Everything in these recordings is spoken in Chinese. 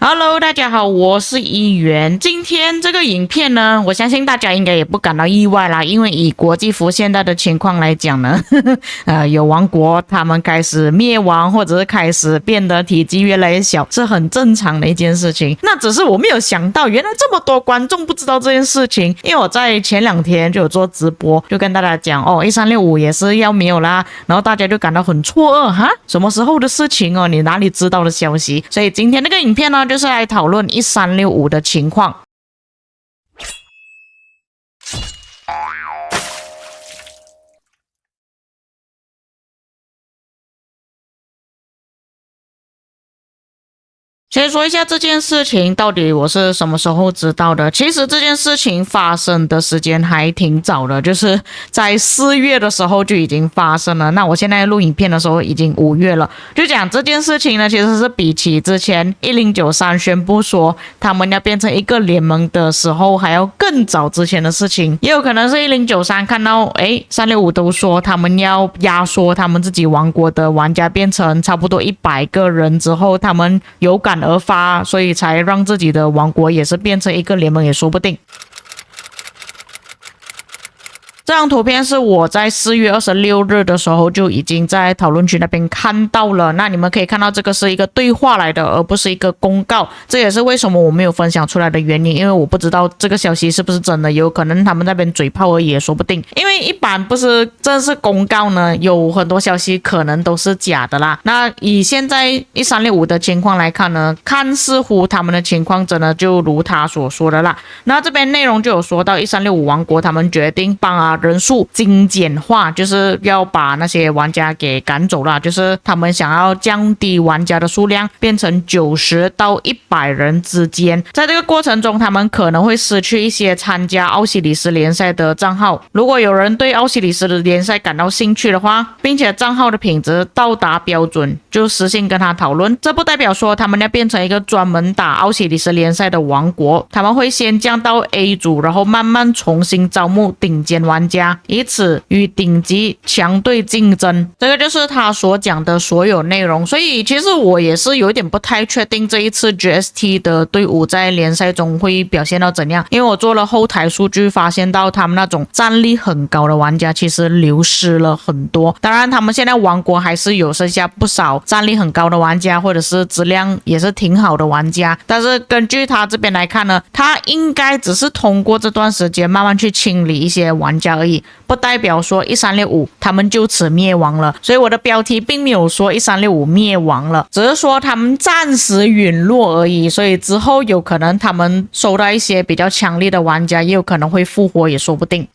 Hello，大家好，我是一元。今天这个影片呢，我相信大家应该也不感到意外啦，因为以国际服现在的情况来讲呢，有王国他们开始灭亡，或者是开始变得体积越来越小，是很正常的一件事情。那只是我没有想到，原来这么多观众不知道这件事情，因为我在前2天就有做直播，就跟大家讲哦，1365也是要没有啦，然后大家就感到很错愕，哈，什么时候的事情哦？你哪里知道的消息？所以今天那个影片呢，就是来讨论1365的情况。先说一下这件事情到底我是什么时候知道的。其实这件事情发生的时间还挺早的，就是在4月的时候就已经发生了。那我现在录影片的时候已经5月了，就讲这件事情呢，其实是比起之前1093宣布说他们要变成一个联盟的时候还要更早之前的事情。也有可能是1093看到365都说他们要压缩他们自己王国的玩家变成差不多100个人之后，他们有感而发，所以才让自己的王国也是变成一个联盟也说不定。这张图片是我在4月26日的时候就已经在讨论区那边看到了，那你们可以看到这个是一个对话来的，而不是一个公告。这也是为什么我没有分享出来的原因，因为我不知道这个消息是不是真的，有可能他们那边嘴炮而已也说不定。因为一般不是正式公告呢，有很多消息可能都是假的啦。那以现在1365的情况来看呢，看似乎他们的情况真的就如他所说的啦。那这边内容就有说到1365王国他们决定帮人数精简化，就是要把那些玩家给赶走了，就是他们想要降低玩家的数量，变成90到100人之间。在这个过程中，他们可能会失去一些参加奥西里斯联赛的账号。如果有人对奥西里斯的联赛感到兴趣的话，并且账号的品质到达标准，就私信跟他讨论。这不代表说他们要变成一个专门打奥西里斯联赛的王国，他们会先降到 A 组，然后慢慢重新招募顶尖玩家，以此与顶级强队竞争。这个就是他所讲的所有内容。所以其实我也是有点不太确定这一次 GST 的队伍在联赛中会表现到怎样，因为我做了后台数据，发现到他们那种战力很高的玩家其实流失了很多。当然他们现在王国还是有剩下不少战力很高的玩家，或者是质量也是挺好的玩家，但是根据他这边来看呢，他应该只是通过这段时间慢慢去清理一些玩家而已，不代表说1365他们就此灭亡了。所以我的标题并没有说1365灭亡了，只是说他们暂时陨落而已。所以之后有可能他们收到一些比较强力的玩家，也有可能会复活也说不定。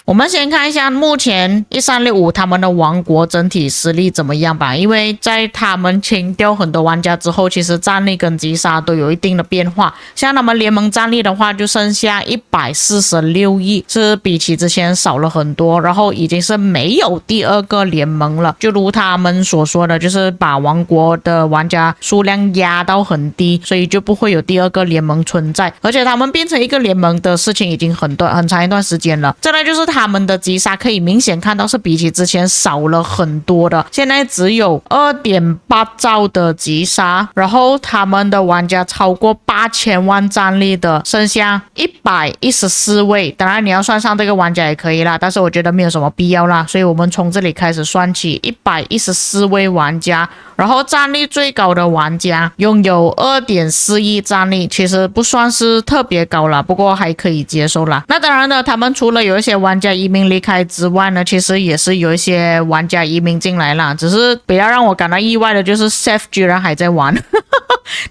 我们先看一下目前1365他们的王国整体实力怎么样吧，因为在他们清掉很多玩家之后，其实战力跟击杀都有一定的变化。像他们联盟战力的话，就剩下146亿，是比起之前少了很多，然后已经是没有第二个联盟了。就如他们所说的，就是把王国的玩家数量压到很低，所以就不会有第二个联盟存在。而且他们变成一个联盟的事情已经很长一段时间了。再来就是他们的击杀可以明显看到是比起之前少了很多的，现在只有 2.8 兆的击杀，然后他们的玩家超过8000万战力的剩下114位。当然你要算上这个玩家也可以啦，但是我觉得没有什么必要啦，所以我们从这里开始算起，114位玩家，然后战力最高的玩家拥有 2.4 亿战力，其实不算是特别高啦，不过还可以接受啦。那当然呢，他们除了有一些玩家移民离开之外呢，其实也是有一些玩家移民进来啦。只是比较让我感到意外的就是 Seth 居然还在玩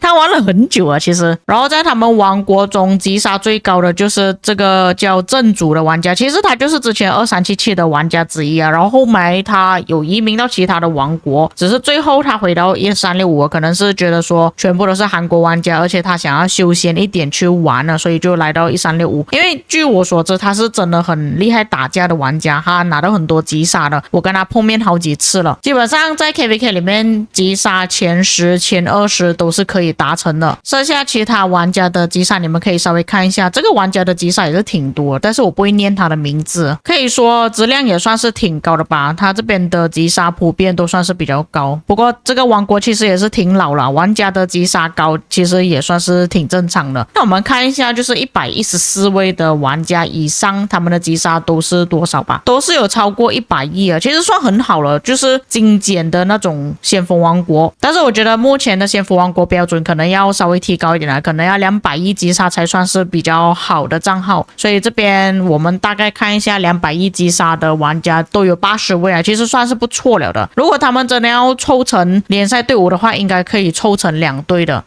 他玩了很久啊其实。然后在他们王国中击杀最高的就是这个叫正主的玩家，其实他就是之前2377的玩家之一啊，然后后来他有移民到其他的王国，只是最后他回到1365，可能是觉得说全部都是韩国玩家，而且他想要休闲一点去玩了，所以就来到1365。因为据我所知他是真的很厉害打架的玩家，他拿到很多击杀的，我跟他碰面好几次了，基本上在 KVK 里面击杀前10前20都是可以达成的。剩下其他玩家的击杀你们可以稍微看一下，这个玩家的击杀也是挺多，但是我不会念他的名字，可以说质量也算是挺高的吧，他这边的击杀普遍都算是比较高。不过这个王国其实也是挺老了，玩家的击杀高其实也算是挺正常的。那我们看一下就是114位的玩家以上，他们的击杀都是多少吧，都是有超过100亿啊，其实算很好了，就是精简的那种先锋王国。但是我觉得目前的先锋王国标准可能要稍微提高一点了，可能要200亿击杀才算是比较好的账号。所以这边我们大概看一下200亿击杀的玩家都有80位啊，其实算是不错了的。如果他们真的要凑成联赛队伍的话，应该可以凑成2队的。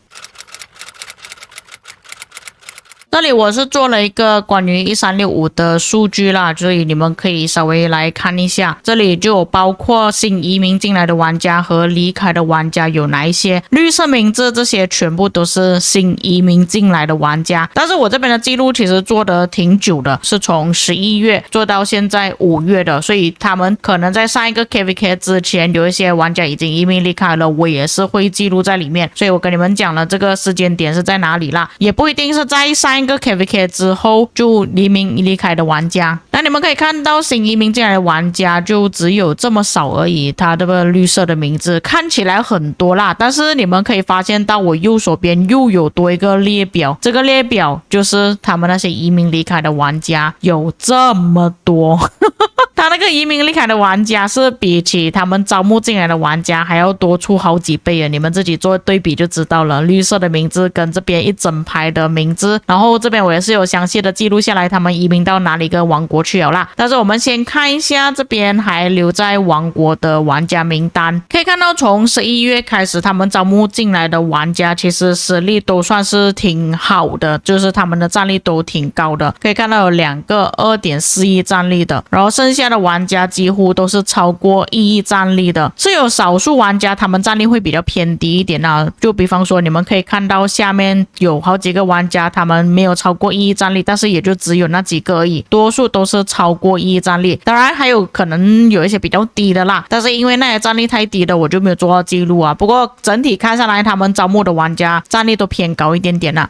这里我是做了一个关于1365的数据啦，所以你们可以稍微来看一下，这里就有包括新移民进来的玩家和离开的玩家有哪一些，绿色名字这些全部都是新移民进来的玩家。但是我这边的记录其实做得挺久的，是从11月做到现在5月的，所以他们可能在上一个 KVK 之前有一些玩家已经移民离开了，我也是会记录在里面，所以我跟你们讲了这个时间点是在哪里啦，也不一定是在上一个 KVK 之后就移民离开的玩家。那你们可以看到新移民进来的玩家就只有这么少而已，他这个绿色的名字看起来很多啦，但是你们可以发现到我右手边又有多一个列表，这个列表就是他们那些移民离开的玩家有这么多他那个移民离开的玩家是比起他们招募进来的玩家还要多出好几倍啊，你们自己做对比就知道了。绿色的名字跟这边一整排的名字，然后这边我也是有详细的记录下来他们移民到哪里个王国去了啦。但是我们先看一下这边还留在王国的玩家名单，可以看到从11月开始他们招募进来的玩家其实实力都算是挺好的，就是他们的战力都挺高的，可以看到有2个 2.4 亿战力的，然后剩下的玩家几乎都是超过1亿战力的，是有少数玩家他们战力会比较偏低一点啊，就比方说你们可以看到下面有好几个玩家他们没有超过1亿战力，但是也就只有那几个而已，多数都是超过1亿战力，当然还有可能有一些比较低的啦，但是因为那些战力太低的我就没有做到记录啊。不过整体看下来他们招募的玩家战力都偏高一点点啦。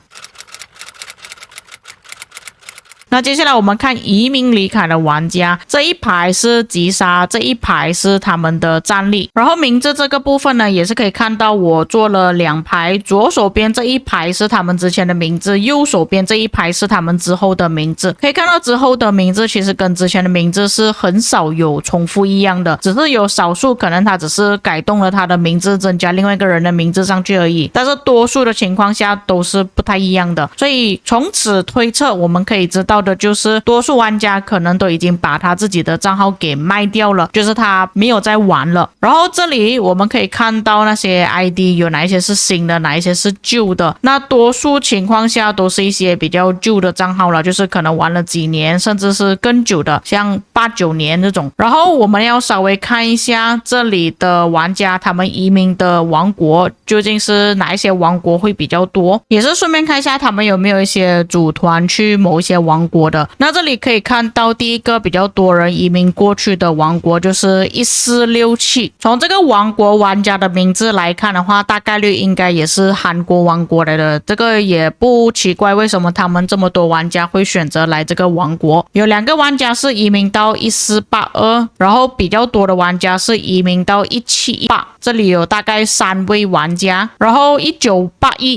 那接下来我们看移民离开的玩家，这一排是击杀，这一排是他们的战力，然后名字这个部分呢也是可以看到我做了2排，左手边这一排是他们之前的名字，右手边这一排是他们之后的名字，可以看到之后的名字其实跟之前的名字是很少有重复一样的，只是有少数可能他只是改动了他的名字，增加另外一个人的名字上去而已，但是多数的情况下都是不太一样的，所以从此推测我们可以知道的就是多数玩家可能都已经把他自己的账号给卖掉了，就是他没有在玩了。然后这里我们可以看到那些 ID 有哪一些是新的，哪一些是旧的，那多数情况下都是一些比较旧的账号了，就是可能玩了几年甚至是更久的，像8、9年这种。然后我们要稍微看一下这里的玩家他们移民的王国究竟是哪一些王国会比较多，也是顺便看一下他们有没有一些组团去某一些王国的。那这里可以看到第一个比较多人移民过去的王国就是1467，从这个王国玩家的名字来看的话，大概率应该也是韩国王国来的，这个也不奇怪为什么他们这么多玩家会选择来这个王国。有2个玩家是移民到1482，然后比较多的玩家是移民到1718，这里有大概3位玩家，然后1981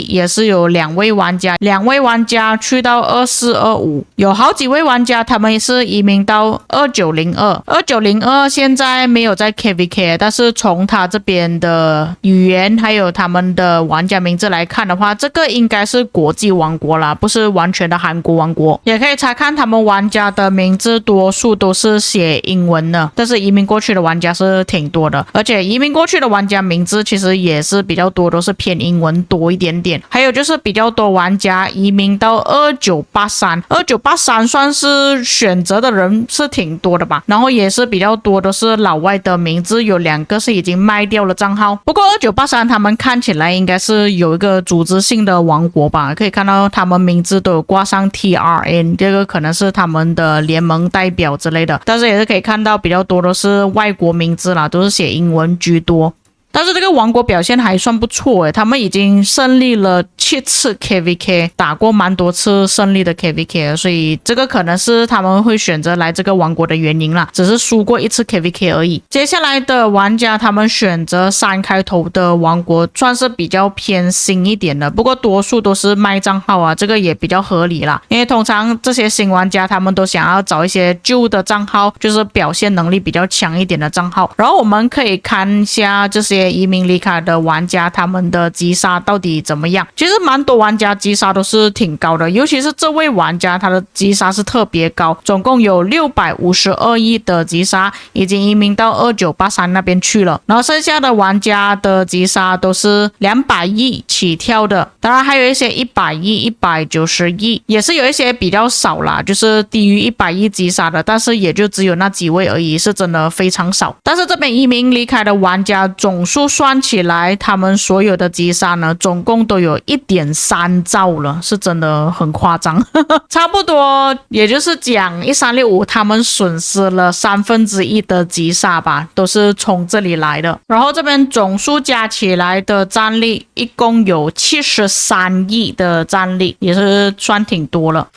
也是有2位玩家，2位玩家去到2425，有好几位玩家他们是移民到2902现在没有在 KVK， 但是从他这边的语言还有他们的玩家名字来看的话，这个应该是国际王国啦，不是完全的韩国王国。也可以查看他们玩家的名字多数都是写英文的，但是移民过去的玩家是挺多的，而且移民过去的玩家名字其实也是比较多，都是偏英文多一点点。还有就是比较多玩家移民到2983算是选择的人是挺多的吧，然后也是比较多的是老外的名字，有2个是已经卖掉了账号。不过2983他们看起来应该是有一个组织性的王国吧，可以看到他们名字都有挂上 TRN， 这个可能是他们的联盟代表之类的，但是也是可以看到比较多的是外国名字啦，都是写英文居多。但是这个王国表现还算不错诶，他们已经胜利了7次 KVK， 打过蛮多次胜利的 KVK， 所以这个可能是他们会选择来这个王国的原因啦，只是输过1次 KVK 而已。接下来的玩家他们选择3开头的王国，算是比较偏新一点的，不过多数都是卖账号啊，这个也比较合理啦，因为通常这些新玩家他们都想要找一些旧的账号，就是表现能力比较强一点的账号。然后我们可以看一下这些移民离开的玩家他们的击杀到底怎么样。其实蛮多玩家击杀都是挺高的，尤其是这位玩家他的击杀是特别高，总共有652亿的击杀，已经移民到2983那边去了。然后剩下的玩家的击杀都是200亿起跳的，当然还有一些100亿、190亿，也是有一些比较少啦，就是低于100亿击杀的，但是也就只有那几位而已，是真的非常少。但是这边移民离开的玩家总数算起来，他们所有的击杀呢，总共都有1.3兆了，是真的很夸张。差不多也就是讲1365他们损失了1/3的击杀吧，都是从这里来的。然后这边总数加起来的战力一共有73亿的战力，也是算挺多了。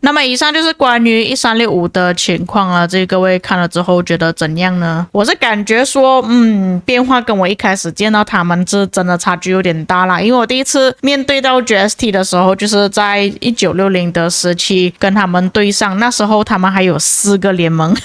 那么以上就是关于1365的情况了，这各位看了之后觉得怎样呢？我是感觉说变化跟我一开始见到他们是真的差距有点大啦，因为我第一次面对到 GST 的时候就是在1960的时期跟他们对上，那时候他们还有4个联盟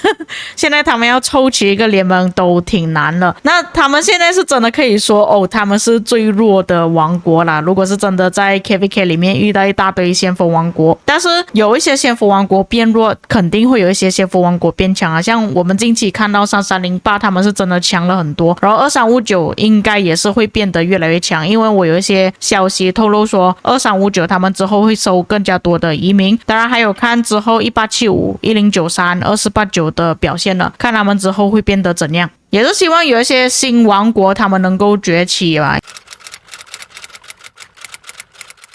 现在他们要凑齐一个联盟都挺难了。那他们现在是真的可以说他们是最弱的王国啦，如果是真的在 KVK 里面遇到一大堆先锋王国，但是有一些先锋王国变弱，肯定会有一些先锋王国变强啊，像我们近期看到3308他们是真的强了很多，然后2359应该也是会变得越来越强，因为我有一些消息透露说2359他们之后会收更加多的移民，当然还有看之后1875、1093、2489的表现了，看他们之后会变得怎样，也是希望有一些新王国他们能够崛起吧。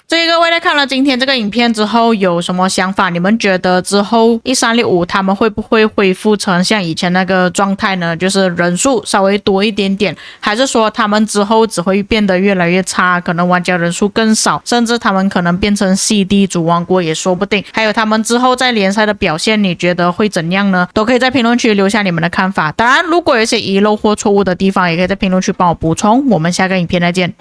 所以各位在看了今天这个影片之后有什么想法？你们觉得之后1365他们会不会恢复成像以前那个状态呢？就是人数稍微多一点点，还是说他们之后只会变得越来越差，可能玩家人数更少，甚至他们可能变成 CD 主王国也说不定。还有他们之后在联赛的表现你觉得会怎样呢？都可以在评论区留下你们的看法，当然如果有一些遗漏或错误的地方也可以在评论区帮我补充。我们下个影片再见。